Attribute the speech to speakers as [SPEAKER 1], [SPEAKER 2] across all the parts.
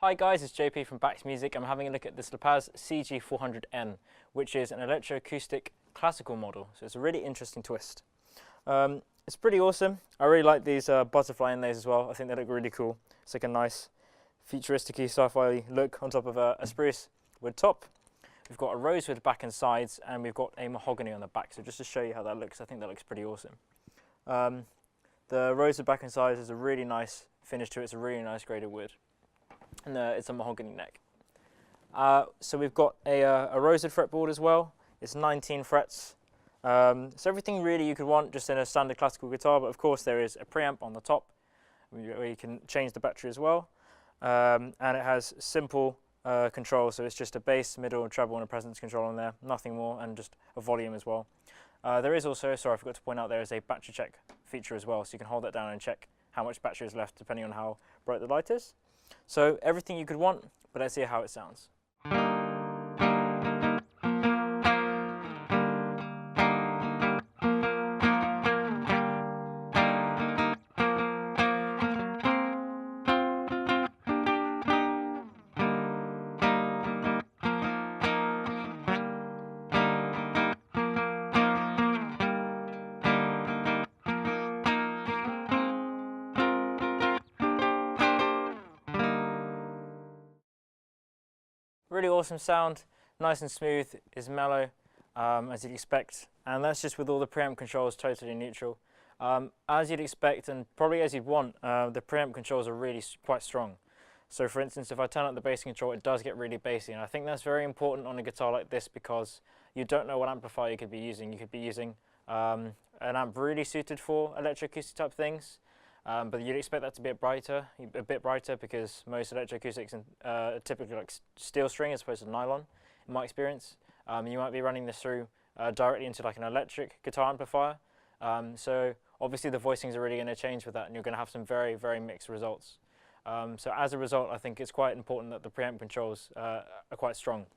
[SPEAKER 1] Hi guys, it's JP from Bax Music. I'm having a look at this LaPaz CG400N, which is an electro-acoustic classical model. So it's a really interesting twist. It's pretty awesome. I really like these butterfly inlays as well. I think they look really cool. It's like a nice futuristic-y sci-fi look on top of a spruce wood top. We've got a rosewood back and sides, and we've got a mahogany on the back. So just to show you how that looks, I think that looks pretty awesome. The rosewood back and sides is a really nice finish to it. It's a really nice graded wood. And it's a mahogany neck. So we've got a rosewood fretboard as well. It's 19 frets. So everything really you could want just in a standard classical guitar, but of course there is a preamp on the top where you can change the battery as well. And it has simple control, so it's just a bass, middle, treble and a presence control on there, nothing more, and just a volume as well. There is also, sorry I forgot to point out, there is a battery check feature as well, so you can hold that down and check how much battery is left depending on how bright the light is. So everything you could want, but let's hear how it sounds. Really awesome sound, nice and smooth, is mellow as you'd expect, and that's just with all the preamp controls totally neutral. As you'd expect and probably as you'd want, the preamp controls are really quite strong. So for instance, if I turn up the bass control, it does get really bassy, and I think that's very important on a guitar like this because you don't know what amplifier you could be using. You could be using an amp really suited for electroacoustic type things. But you'd expect that to be a bit brighter because most electroacoustics are typically like steel string as opposed to nylon, in my experience. You might be running this through directly into like an electric guitar amplifier. So obviously the voicings are really going to change with that, and you're going to have some very, very mixed results. So as a result, I think it's quite important that the preamp controls are quite strong.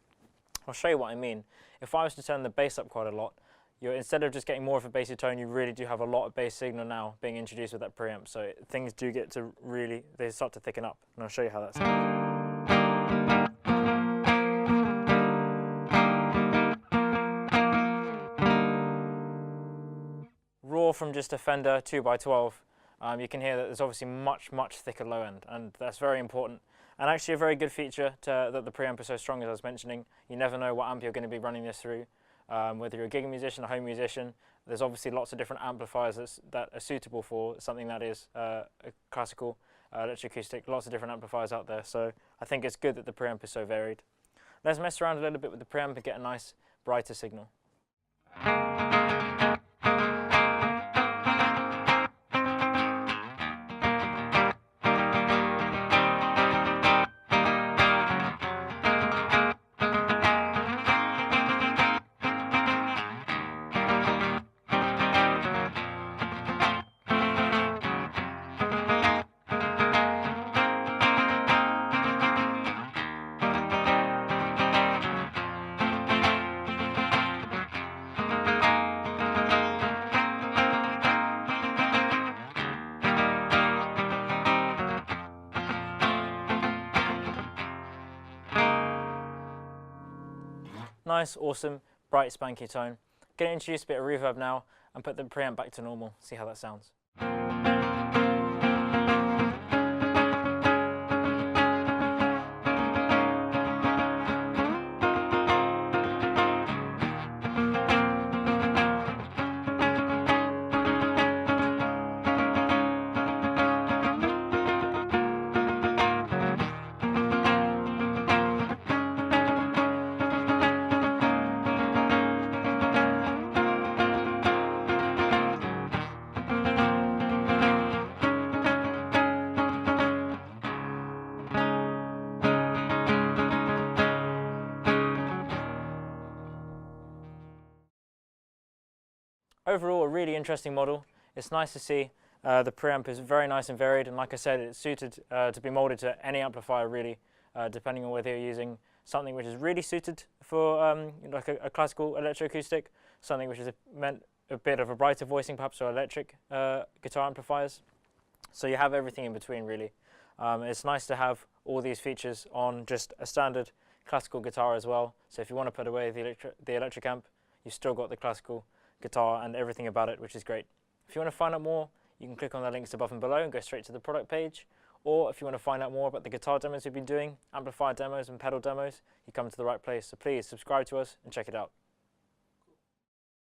[SPEAKER 1] I'll show you what I mean. If I was to turn the bass up quite a lot, instead of just getting more of a bassy tone, you really do have a lot of bass signal now being introduced with that preamp. So things do get to really, they start to thicken up. And I'll show you how that sounds. Raw from just a Fender 2x12, you can hear that there's obviously much, much thicker low end, and that's very important. And actually a very good feature that the preamp is so strong, as I was mentioning. You never know what amp you're going to be running this through. Whether you're a gig musician, a home musician, there's obviously lots of different amplifiers that are suitable for something that is a classical electroacoustic, lots of different amplifiers out there. So I think it's good that the preamp is so varied. Let's mess around a little bit with the preamp and get a nice brighter signal. Nice, awesome, bright, spanky tone. Going to introduce a bit of reverb now and put the preamp back to normal. See how that sounds. Overall, a really interesting model. It's nice to see the preamp is very nice and varied, and like I said, it's suited to be molded to any amplifier really, depending on whether you're using something which is really suited for like a classical electroacoustic, something which is meant a bit of a brighter voicing perhaps for electric guitar amplifiers. So you have everything in between really. It's nice to have all these features on just a standard classical guitar as well. So if you want to put away the electric amp, you've still got the classical guitar and everything about it, which is great. If you want to find out more, you can click on the links above and below and go straight to the product page. Or if you want to find out more about the guitar demos we've been doing, amplifier demos and pedal demos, you come to the right place. So please subscribe to us and check it out.